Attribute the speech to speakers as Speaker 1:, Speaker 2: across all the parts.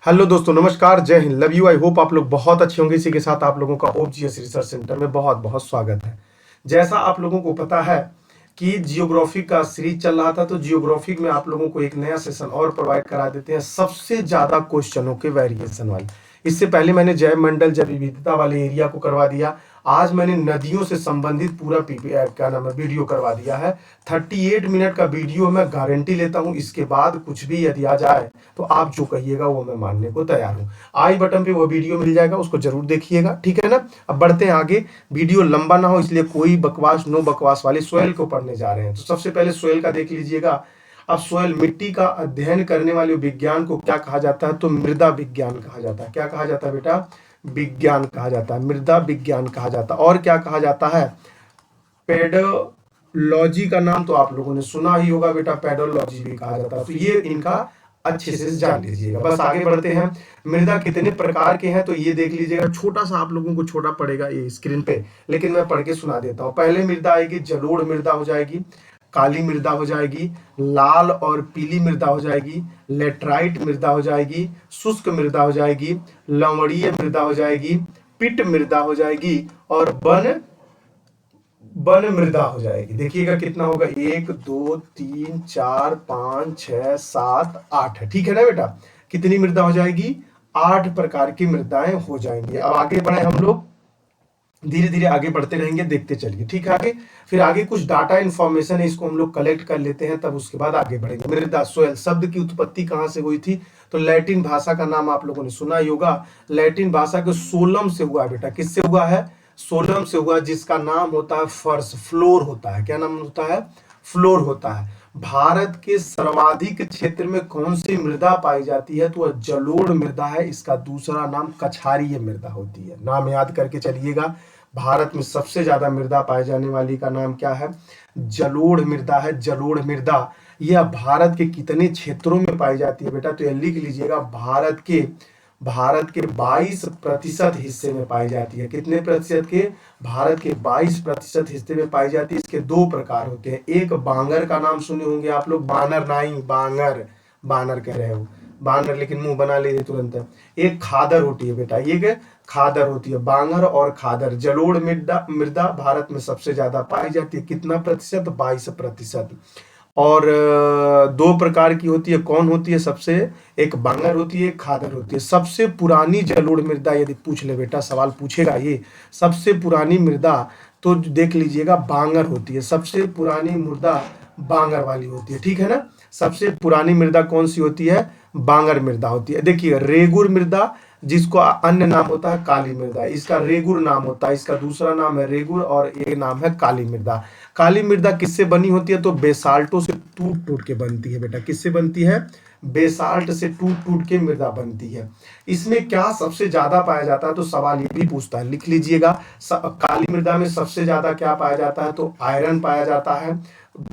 Speaker 1: Hello दोस्तों, नमस्कार, जय Hind, love you. I hope आप लोग बहुत अच्छे होंगे। इसी के साथ आप लोगों का ओपजीएस रिसर्च सेंटर में बहुत बहुत स्वागत है। जैसा आप लोगों को पता है कि जियोग्राफी का सीरीज चल रहा था, तो जियोग्राफी में आप लोगों को एक नया सेशन और प्रोवाइड करा देते हैं, सबसे ज्यादा क्वेश्चनों के वेरिएशन वाले। इससे पहले मैंने जैव मंडल, जैव विविधता वाले एरिया को करवा दिया। आज मैंने नदियों से संबंधित पूरा क्या नाम है वीडियो करवा दिया है। 38 मिनट का वीडियो, मैं गारंटी लेता हूं इसके बाद कुछ भी यदि आ जाए तो आप जो कहिएगा वो मैं मानने को तैयार हूं। आई बटन पे वो वीडियो मिल जाएगा, उसको जरूर देखिएगा, ठीक है ना। अब बढ़ते हैं आगे। वीडियो लंबा ना हो इसलिए कोई बकवास, नो बकवास वाली सोयल को पढ़ने जा रहे हैं। तो सबसे पहले सोयल का देख लीजिएगा। अब सोयल, मिट्टी का अध्ययन करने वाले विज्ञान को क्या कहा जाता है? तो मृदा विज्ञान कहा जाता है। क्या कहा जाता है बेटा? विज्ञान कहा जाता है, मृदा विज्ञान कहा जाता है। और क्या कहा जाता है? पेडोलॉजी का नाम तो आप लोगों ने सुना ही होगा बेटा, पेडोलॉजी भी कहा जाता है। तो ये इनका अच्छे से जान लीजिएगा। बस आगे बढ़ते हैं। मृदा कितने प्रकार के हैं तो ये देख लीजिएगा। छोटा सा आप लोगों को छोटा पड़ेगा ये स्क्रीन पे, लेकिन मैं पढ़ के सुना देता हूँ। पहले मृदा आएगी, जलोढ़ मृदा हो जाएगी, काली मृदा हो जाएगी, लाल और पीली मृदा हो जाएगी, लेटराइट मृदा हो जाएगी, शुष्क मृदा हो जाएगी, लवणीय मृदा हो जाएगी, पिट मृदा हो जाएगी और वन वन मृदा हो जाएगी। देखिएगा कितना होगा, 1 2 3 4 5 6 7 8 है, ठीक है ना बेटा। कितनी मृदा हो जाएगी? 8 प्रकार की मृदाएं हो जाएंगी। अब आगे बढ़े हम लोग, धीरे धीरे आगे बढ़ते रहेंगे, देखते चलिए, ठीक है। आगे फिर आगे कुछ डाटा इंफॉर्मेशन है, इसको हम लोग कलेक्ट कर लेते हैं, तब उसके बाद आगे बढ़ेंगे। मृदा, सोयल शब्द की उत्पत्ति कहाँ से हुई थी? तो लैटिन भाषा का नाम आप लोगों ने सुना ही होगा। लैटिन भाषा के सोलम से हुआ बेटा। किससे हुआ है? सोलम से हुआ, जिसका नाम होता है फर्श, फ्लोर होता है। क्या नाम होता है? फ्लोर होता है। भारत के सर्वाधिक क्षेत्र में कौन सी मृदा पाई जाती है? तो वह जलोढ़ मृदा है। इसका दूसरा नाम कछारीय मृदा होती है। नाम याद करके चलिएगा। भारत में सबसे ज्यादा मृदा पाए जाने वाली का नाम क्या है? जलोढ़ मृदा है। जलोढ़ मृदा यह भारत के कितने क्षेत्रों में पाई जाती है बेटा? तो यह लिख लीजिएगा। भारत के 22% हिस्से में पाई जाती है। कितने प्रतिशत के? भारत के 22% हिस्से में पाई जाती है। इसके दो प्रकार होते हैं। एक बांगर का नाम सुने होंगे आप लोग, बानर नहीं, बांगर, बानर कह रहे हो, बानर, लेकिन मुंह बना ले तुरंत। एक खादर होती है बेटा, ये खादर होती है। बांगर और खादर। जलोढ़ मृदा मृदा भारत में सबसे ज्यादा पाई जाती है। कितना प्रतिशत? 22%। और दो प्रकार की होती है। कौन होती है सबसे? एक बांगर होती है, एक खादर होती है। सबसे पुरानी जलोढ़ मृदा यदि पूछ ले बेटा, सवाल पूछेगा ये, सबसे पुरानी मृदा, तो देख लीजिएगा बांगर होती है। सबसे पुरानी मृदा बांगर वाली होती है, ठीक है ना। सबसे पुरानी मृदा कौन सी होती है? बांगर मृदा होती है। देखिए, रेगुर मृदा, जिसको अन्य नाम होता है काली मृदा, इसका रेगुर नाम होता है। इसका दूसरा नाम है रेगुर और एक नाम है काली मृदा। काली मृदा किससे बनी होती है? तो बेसाल्टो से टूट टूट के बनती है बेटा। किससे बनती है? बेसाल्ट से टूट टूट के मृदा बनती है। इसमें क्या सबसे ज्यादा पाया जाता है? तो सवाल ये भी पूछता है, लिख लीजिएगा। काली मृदा में सबसे ज्यादा क्या पाया जाता है? तो आयरन पाया जाता है,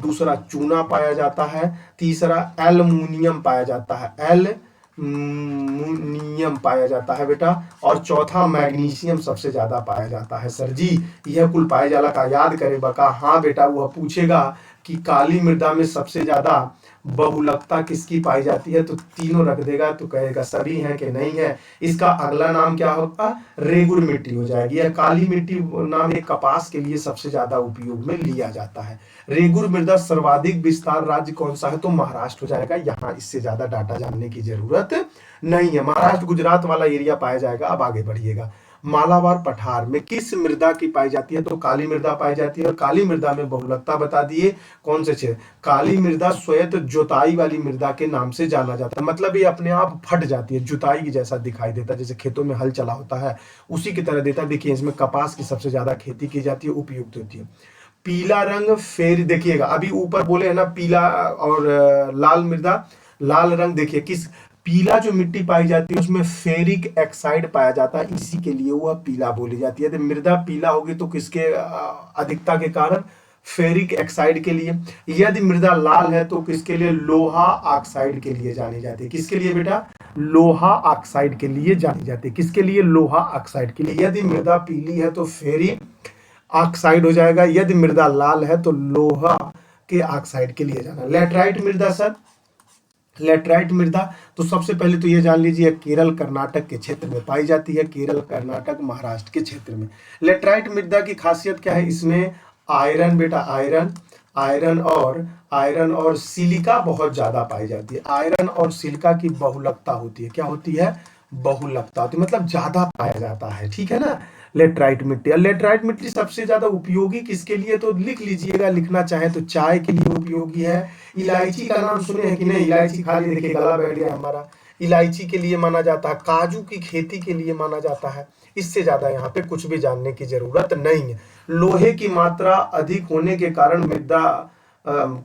Speaker 1: दूसरा चूना पाया जाता है, तीसरा एल्युमिनियम पाया जाता है, एल्युमिनियम पाया जाता है बेटा, और चौथा मैग्नीशियम सबसे ज्यादा पाया जाता है। सर जी यह कुल पाए जाला का याद करे बका? हाँ बेटा, वह पूछेगा कि काली मृदा में सबसे ज्यादा बहुलकता किसकी पाई जाती है? तो तीनों रख देगा तो कहेगा सभी है कि नहीं है। इसका अगला नाम क्या होगा? रेगुर मिट्टी हो जाएगी। यह काली मिट्टी नाम एक कपास के लिए सबसे ज्यादा उपयोग में लिया जाता है। रेगुर मृदा सर्वाधिक विस्तार राज्य कौन सा है? तो महाराष्ट्र हो जाएगा। यहाँ इससे ज्यादा डाटा जानने की जरूरत नहीं है। महाराष्ट्र गुजरात वाला एरिया पाया जाएगा। अब आगे बढ़िएगा। मालाबार पठार में किस मृदा की पाई जाती है? तो काली मृदा पाई जाती है। और काली मृदा में बहुलकता बता दिए कौन से क्षेत्र? काली मृदा स्वयं जुताई वाली मृदा के नाम से जाना जाता है। मतलब ये अपने आप फट जाती है, जुताई की जैसा दिखाई देता है, जैसे खेतों में हल चला होता है उसी की तरह देता है। देखिए, इसमें कपास की सबसे ज्यादा खेती की जाती है, उपयुक्त होती है। पीला रंग फेर, देखिएगा अभी ऊपर बोले है ना पीला और लाल मृदा, लाल रंग। देखिए किस पीला जो मिट्टी पाई जाती है उसमें फेरिक एक्साइड पाया जाता है, इसी के लिए वह पीला बोली जाती है। तो मृदा पीला होगी तो किसके अधिकता के कारण? फेरिक एक्साइड के लिए। यदि मृदा लाल है तो किसके लिए? लोहा ऑक्साइड के लिए जानी जाती है। किसके लिए बेटा? लोहा ऑक्साइड के लिए जानी जाती है। किसके लिए? लोहा ऑक्साइड के लिए। यदि मृदा पीली है तो फेरिक ऑक्साइड हो जाएगा। यदि मृदा लाल है तो लोहा के ऑक्साइड के लिए जाना। लेटराइट मृदा सर, लेटराइट मृदा, तो सबसे पहले तो ये जान लीजिए केरल कर्नाटक के क्षेत्र में पाई जाती है, केरल कर्नाटक महाराष्ट्र के क्षेत्र में। लेटराइट मृदा की खासियत क्या है, इसमें आयरन बेटा आयरन और सिलिका बहुत ज्यादा पाई जाती है। आयरन और सिलिका की बहुलकता होती है, क्या होती है, बहुलकता होती है, मतलब ज्यादा पाया जाता है, ठीक है ना। लेटराइट मिट्टी, और लेटराइट मिट्टी सबसे ज्यादा उपयोगी किसके लिए, तो लिख लीजिएगा, लिखना चाहे तो चाय के लिए उपयोगी है। इलायची का नाम सुने हैं कि नहीं, इलायची खाली देखिए गला बैठ गया हमारा, इलायची के लिए माना जाता है, काजू की खेती के लिए माना जाता है। इससे ज्यादा यहाँ पे कुछ भी जानने की जरूरत नहीं है। लोहे की मात्रा अधिक होने के कारण मृदा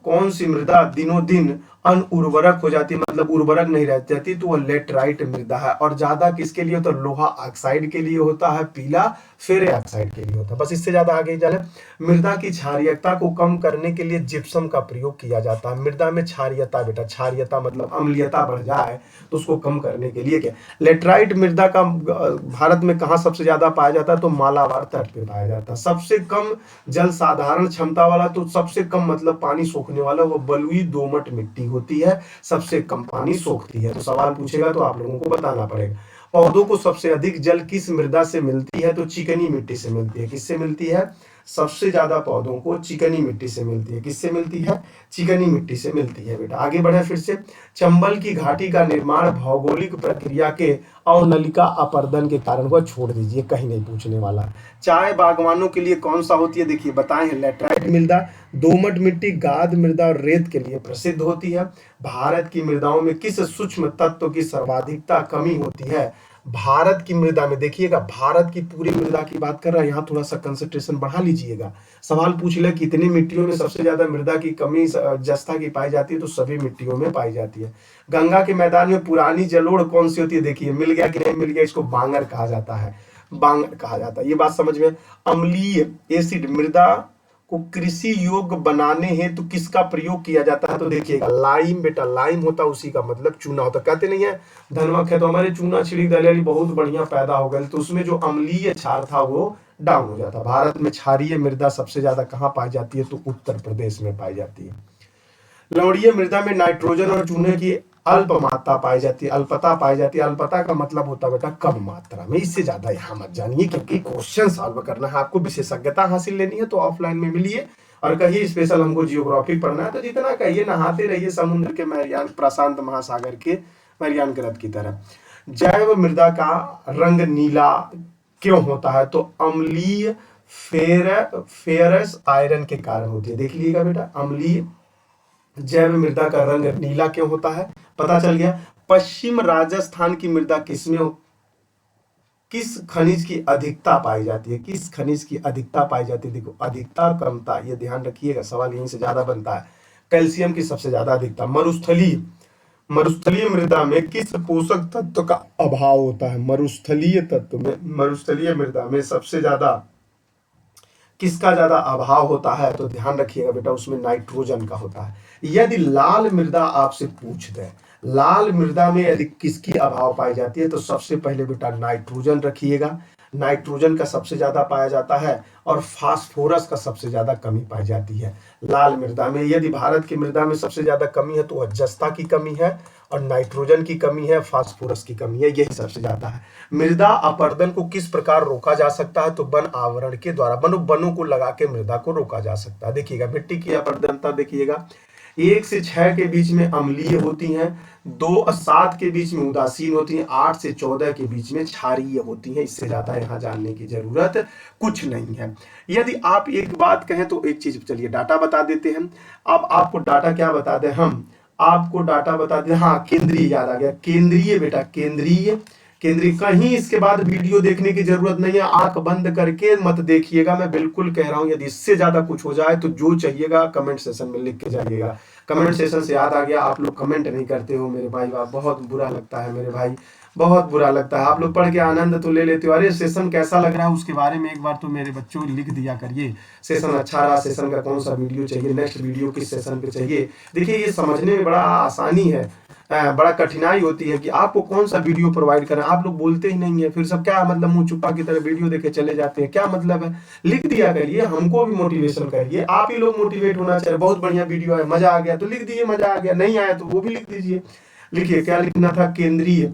Speaker 1: कौन सी मृदा दिनों दिन अनउर्वरक हो जाती है, मतलब उर्वरक नहीं रह जाती, तो वो लेटराइट मृदा है। और ज्यादा किसके लिए होता है, लोहा ऑक्साइड के लिए होता है, पीला फेरे ऑक्साइड के लिए होता है। बस इससे ज्यादा आगे जाने, मृदा की क्षारीयता को कम करने के लिए जिप्सम का प्रयोग किया जाता है। मृदा में क्षारीयता बेटा, क्षारीयता मतलब अम्लीयता बढ़ जाए तो उसको कम करने के लिए क्या, लेटराइट मृदा का भारत में कहाँ सबसे ज्यादा पाया जाता है, तो मालाबार तट पे पाया जाता है। सबसे कम जल साधारण क्षमता वाला, तो सबसे कम मतलब पानी सोखने वाला वो बलुई दोमट मिट्टी होती है, सबसे कम पानी सोखती है। तो सवाल पूछेगा तो आप लोगों को बताना पड़ेगा। पौधों को सबसे अधिक जल किस मृदा से मिलती है, तो चिकनी मिट्टी से मिलती है। किससे मिलती है, सबसे ज्यादा पौधों को चिकनी मिट्टी से मिलती है। किससे मिलती है, चिकनी मिट्टी से मिलती है बेटा। आगे बढ़े फिर से, चंबल की घाटी का निर्माण भौगोलिक प्रक्रिया के अवनलिका अपर्दन के कारण हुआ, छोड़ दीजिए, कहीं नहीं पूछने वाला। चाय बागवानों के लिए कौन सा होती है, देखिए बताए हैं, लेटराइट मृदा। दोमट मिट्टी गाद मृदा और रेत के लिए प्रसिद्ध होती है। भारत की मृदाओं में किस सूक्ष्म तत्व की सर्वाधिकता कमी होती है, भारत की मृदा में, देखिएगा भारत की पूरी मृदा की बात कर रहा है, यहाँ थोड़ा सा कंसंट्रेशन बढ़ा लीजिएगा। सवाल पूछ ले कितनी मिट्टियों में सबसे ज्यादा मृदा की कमी जस्ता की पाई जाती है, तो सभी मिट्टियों में पाई जाती है। गंगा के मैदान में पुरानी जलोढ़ कौन सी होती है, देखिए मिल गया कि नहीं मिल गया, इसको बांगर कहा जाता है, बांगर कहा जाता है, ये बात समझ में। अम्लीय एसिड मृदा को कृषि योग्य बनाने हेतु किसका प्रयोग किया जाता है, तो देखिएगा लाइम बेटा, लाइम होता है उसी का मतलब चूना होता, कहते नहीं है धनवा खेत हमारे चूना छिड़क दलियाली बहुत बढ़िया पैदा हो गया, तो उसमें जो अम्लीय क्षार था वो डाउन हो जाता। भारत में क्षारीय मृदा सबसे ज्यादा कहाँ पाई जाती है, तो उत्तर प्रदेश में पाई जाती है। लवणीय मृदा में नाइट्रोजन और चूने की अल्प मात्रा पाई जाती है, अल्पता पाई जाती है। अल्पता का मतलब होता है बेटा कम मात्रा में, इससे ज्यादा यहाँ मत जानिए, क्योंकि क्वेश्चन सॉल्व करना है आपको, विशेषज्ञता हासिल लेनी है तो ऑफलाइन में मिलिए, और कहिए स्पेशल हमको जियोग्राफी पढ़ना है, तो जितना कहिए नहाते रहिए समुद्र के मैरियान, प्रशांत महासागर के मैरियान ग्रंथ की तरह। जैव मृदा का रंग नीला क्यों होता है, तो अम्लीय फेरस आयरन के कारण होती है। देख लीजिएगा बेटा, अम्लीय जैव मृदा का रंग नीला क्यों होता है, पता चल गया। पश्चिम राजस्थान की मृदा किसमें किस खनिज की अधिकता पाई जाती है, किस खनिज की अधिकता पाई जाती है, देखो अधिकता और कमता, ये ध्यान रखिएगा, सवाल यहीं से ज्यादा बनता है। कैल्शियम की सबसे ज्यादा अधिकता। मरुस्थलीय मृदा में किस पोषक तत्व का अभाव होता है, मरुस्थलीय मृदा में सबसे ज्यादा किसका ज्यादा अभाव होता है, तो ध्यान रखिएगा बेटा उसमें नाइट्रोजन का होता है। यदि लाल मृदा आपसे पूछ दे, लाल मृदा में यदि किसकी अभाव पाई जाती है, तो सबसे पहले बेटा नाइट्रोजन रखिएगा, नाइट्रोजन का सबसे ज्यादा पाया जाता है, और फास्फोरस का सबसे ज्यादा कमी पाई जाती है लाल मृदा में। यदि भारत की मृदा में सबसे ज्यादा कमी है, तो वह जस्ता की कमी है, और नाइट्रोजन की कमी है, फास्फोरस की कमी है, यही सबसे ज्यादा है। मृदा अपरदन को किस प्रकार रोका जा सकता है, तो वन आवरण के द्वारा, वनों को लगा के मृदा को रोका जा सकता है। देखिएगा मिट्टी की अपरदनता देखिएगा, 1 से 6 के बीच में अम्लीय होती हैं, 2 और 7 के बीच में उदासीन होती हैं, 8 से 14 के बीच में क्षारीय होती हैं। इससे ज्यादा यहाँ जानने की जरूरत कुछ नहीं है। यदि आप एक बात कहें तो एक चीज, चलिए डाटा बता देते हैं। अब आपको डाटा क्या बता दें, हम आपको डाटा बता दें, हाँ केंद्रीय याद आ गया, केंद्रीय बेटा, केंद्रीय कहीं इसके बाद वीडियो देखने की जरूरत नहीं है, आंख बंद करके मत देखिएगा, मैं बिल्कुल कह रहा हूं। यदि इससे ज्यादा कुछ हो जाए तो जो चाहिएगा कमेंट सेशन में लिख के जाइएगा। कमेंट सेशन से याद आ गया, आप लोग कमेंट नहीं करते हो मेरे भाई, बहुत बुरा लगता है मेरे भाई, बहुत बुरा लगता है। आप लोग पढ़ के आनंद तो ले लेते हो, अरे सेशन कैसा लग रहा है उसके बारे में एक बार तो मेरे बच्चों लिख दिया करिए, सेशन अच्छा रहा, सेशन का कौन सा वीडियो चाहिए, नेक्स्ट वीडियो किस सेशन पे चाहिए। देखिए ये समझने में बड़ा आसानी है, बड़ा कठिनाई होती है कि आपको कौन सा वीडियो प्रोवाइड करें। आप लोग बोलते ही नहीं है, फिर सब क्या मतलब मुंह छुपा की तरह वीडियो देखे चले जाते हैं, क्या मतलब है। लिख दिया करिए, हमको भी मोटिवेशन करिए, आप ही लोग मोटिवेट होना चाहिए। बहुत बढ़िया वीडियो है, मजा आ गया तो लिख दीजिए मजा आ गया, नहीं आया तो वो भी लिख दीजिए। लिखिए क्या लिखना था, केंद्रीय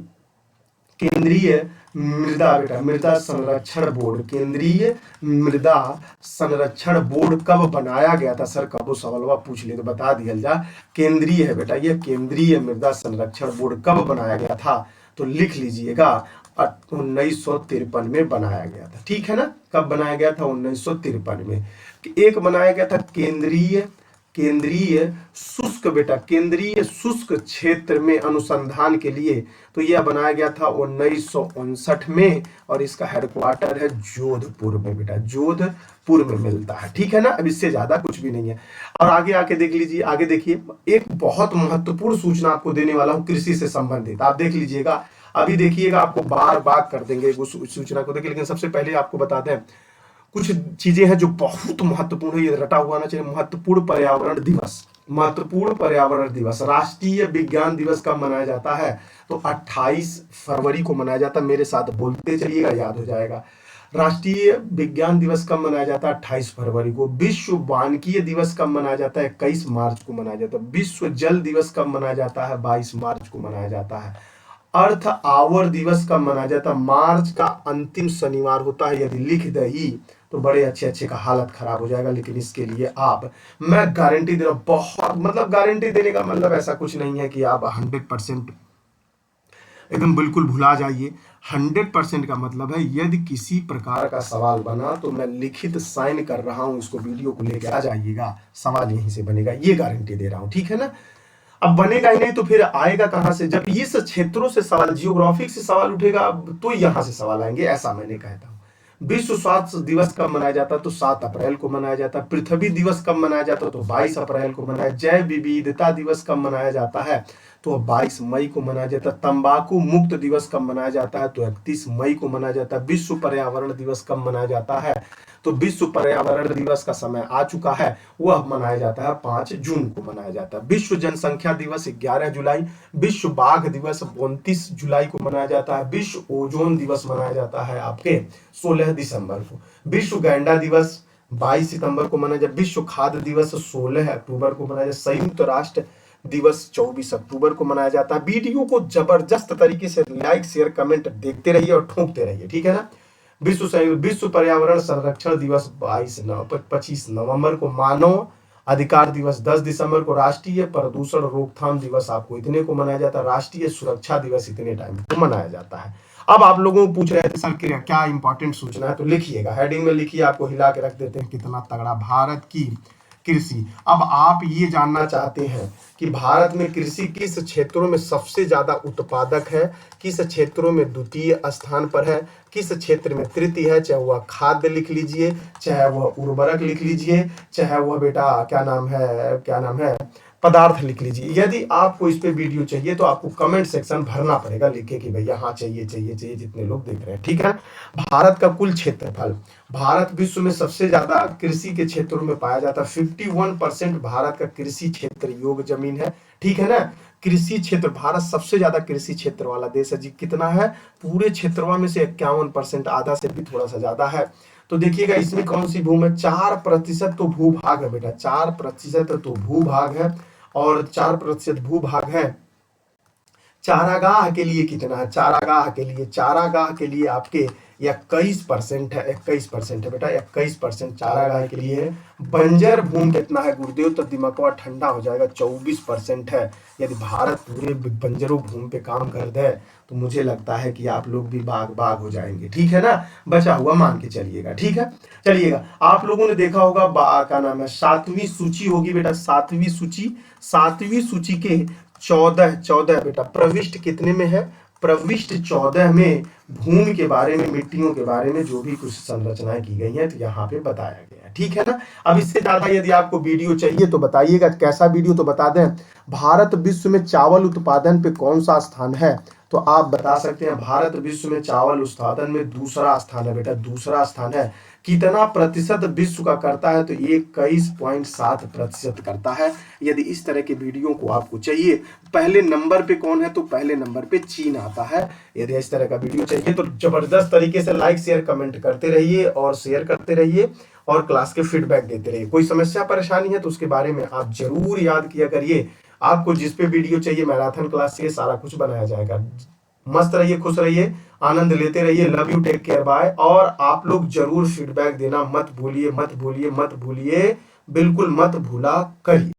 Speaker 1: केंद्रीय मृदा, बेटा मृदा संरक्षण बोर्ड, केंद्रीय मृदा संरक्षण बोर्ड कब बनाया गया था। सर कब सवाल पूछ ले तो बता दिया जा। केंद्रीय है बेटा, ये केंद्रीय मृदा संरक्षण बोर्ड कब बनाया गया था, तो लिख लीजिएगा 1953 में बनाया गया था। ठीक है ना, कब बनाया गया था, 1953 में। एक बनाया गया था केंद्रीय केंद्रीय शुष्क, बेटा केंद्रीय शुष्क क्षेत्र में अनुसंधान के लिए, तो यह बनाया गया था 1959 में, और इसका हेडक्वार्टर है जोधपुर में, बेटा जोधपुर में मिलता है। ठीक है ना, अब इससे ज्यादा कुछ भी नहीं है। और आगे आके देख लीजिए, आगे देखिए, एक बहुत महत्वपूर्ण सूचना आपको देने वाला हूं कृषि से संबंधित, आप देख लीजिएगा। अभी देखिएगा, आपको बार बार कर देंगे उस सूचना को देखिए, लेकिन सबसे पहले आपको बता दें कुछ चीजें हैं जो बहुत महत्वपूर्ण है, ये रटा हुआ ना चाहिए। महत्वपूर्ण पर्यावरण दिवस, महत्वपूर्ण पर्यावरण दिवस, राष्ट्रीय विज्ञान दिवस कब मनाया जाता है, तो 28 फरवरी को मनाया जाता है। मेरे साथ बोलते चलिएगा, याद हो जाएगा। राष्ट्रीय विज्ञान दिवस कब मनाया जाता है, 28 फरवरी को। विश्व वानिकी दिवस कब मनाया जाता है, 21 मार्च को मनाया जाता है। विश्व जल दिवस कब मनाया जाता है, 22 मार्च को मनाया जाता है। अर्थ आवर दिवस कब मनाया जाता है, मार्च का अंतिम शनिवार होता है। यदि लिख दही तो बड़े अच्छे का हालत खराब हो जाएगा, लेकिन इसके लिए आप, मैं गारंटी दे रहा हूं, बहुत मतलब गारंटी देने का मतलब ऐसा कुछ नहीं है कि आप 100% एकदम बिल्कुल भुला जाइए। 100% का मतलब है यदि किसी प्रकार का सवाल बना तो मैं लिखित साइन कर रहा हूं, इसको वीडियो को लेकर आ जाइएगा, सवाल यहीं से बनेगा, ये गारंटी दे रहा हूं। ठीक है ना, अब बनेगा ही नहीं तो फिर आएगा कहां से, जब इस क्षेत्रों से सवाल, जियोग्राफिक से सवाल उठेगा तो यहां से सवाल आएंगे, ऐसा मैंने कहता हूं। विश्व स्वास्थ्य दिवस कब मनाया जाता है, तो 7 अप्रैल को मनाया जाता है। पृथ्वी दिवस कब मनाया जाता है, तो 22 अप्रैल को मनाया। जैव विविधता दिवस कब मनाया जाता है, तो 22 मई को मनाया जाता है। तंबाकू मुक्त दिवस कब मनाया जाता है, तो 31 मई को मनाया जाता है। विश्व पर्यावरण दिवस कब मनाया जाता है, तो विश्व पर्यावरण दिवस का समय आ चुका है, वह मनाया जाता है 5 जून को मनाया जाता है। विश्व जनसंख्या दिवस 11 जुलाई। विश्व बाघ दिवस 29 जुलाई को मनाया जाता है। विश्व ओजोन दिवस मनाया जाता है आपके 16 दिसंबर को। विश्व गैंडा दिवस 22 सितंबर को मनाया जाता है। विश्व खाद्य दिवस 16 अक्टूबर को मनाया जाता है। संयुक्त राष्ट्र दिवस 24 अक्टूबर को मनाया जाता है। वीडियो को जबरदस्त तरीके से लाइक शेयर कमेंट देखते रहिए और ठोकते रहिए, ठीक है ना। विश्व पर्यावरण संरक्षण दिवस 25 नवंबर को। मानव अधिकार दिवस 10 दिसंबर को। राष्ट्रीय प्रदूषण रोकथाम दिवस आपको इतने को मनाया जाता है। राष्ट्रीय सुरक्षा दिवस इतने टाइम को मनाया जाता है। अब आप लोगों को पूछ रहे थे सर क्या इंपॉर्टेंट सूचना है, तो लिखिएगा, हेडिंग में लिखिए, आपको हिला के रख देते हैं कितना तगड़ा। भारत की कृषि। अब आप ये जानना चाहते हैं कि भारत में कृषि किस क्षेत्रों में सबसे ज्यादा उत्पादक है, किस क्षेत्रों में द्वितीय स्थान पर है, किस क्षेत्र में तृतीय है। चाहे वह खाद्य लिख लीजिए, चाहे वह उर्वरक लिख लीजिए, चाहे वह बेटा क्या नाम है पदार्थ लिख लीजिए। यदि आपको इस पे वीडियो चाहिए तो आपको कमेंट सेक्शन भरना पड़ेगा, लिखे कि भैया हाँ चाहिए जितने लोग देख रहे हैं, ठीक है। भारत का कुल क्षेत्रफल, भारत विश्व में सबसे ज्यादा कृषि के क्षेत्रों में पाया जाता है। 51% भारत का कृषि क्षेत्र योग्य जमीन है, ठीक है ना। कृषि क्षेत्र, भारत सबसे ज्यादा कृषि क्षेत्र वाला देश है जी। कितना है, पूरे क्षेत्रवा में से 51%, आधा से भी थोड़ा सा ज्यादा है। तो देखिएगा इसमें कौन सी भूमि है, 4% तो भूभाग है बेटा, 4% तो भूभाग है, और 4% भूभाग है। चारागाह के लिए कितना है, चारागाह के लिए आपके 21% है, 21% है बेटा, 21% चारागाह के लिए है। बंजर भूमि कितना है गुरुदेव, तो दिमाग ठंडा हो जाएगा, 24% है। यदि भारत पूरे बंजरों भूमि पे काम कर दे तो मुझे लगता है कि आप लोग भी बाग हो जाएंगे, ठीक है ना। बचा हुआ मान के चलिएगा, ठीक है। चलिएगा, आप लोगों ने देखा होगा क्या नाम है, 7वीं सूची होगी बेटा, 7वीं सूची के 14 बेटा, प्रविष्ट कितने में है, प्रविष्ट 14 में भूमि के बारे में, मिट्टियों के बारे में जो भी कुछ संरचनाएं की गई हैं तो यहाँ पे बताया गया है, ठीक है ना। अब इससे ज्यादा यदि आपको वीडियो चाहिए तो बताइएगा कैसा वीडियो, तो बता दें। भारत विश्व में चावल उत्पादन पे कौन सा स्थान है, तो आप बता सकते हैं भारत विश्व में चावल उत्पादन में दूसरा स्थान है बेटा, दूसरा स्थान है। कितना प्रतिशत विश्व का करता है? तो 21.7% करता है। यदि इस तरह के वीडियो को आपको चाहिए, पहले नंबर पे कौन है? तो पहले नंबर पे चीन आता है। यदि इस तरह का वीडियो चाहिए तो जबरदस्त तरीके से लाइक शेयर कमेंट करते रहिए और शेयर करते रहिए और क्लास के फीडबैक देते रहिए। कोई समस्या परेशानी है तो उसके बारे में आप जरूर याद किया करिए। आपको जिस पे वीडियो चाहिए मैराथन क्लास के सारा कुछ बनाया जाएगा। मस्त रहिए, खुश रहिए, आनंद लेते रहिए। Love you, take care, bye. और आप लोग जरूर फीडबैक देना मत भूलिए, मत भूलिए, मत भूलिए, बिल्कुल मत भूला करिए।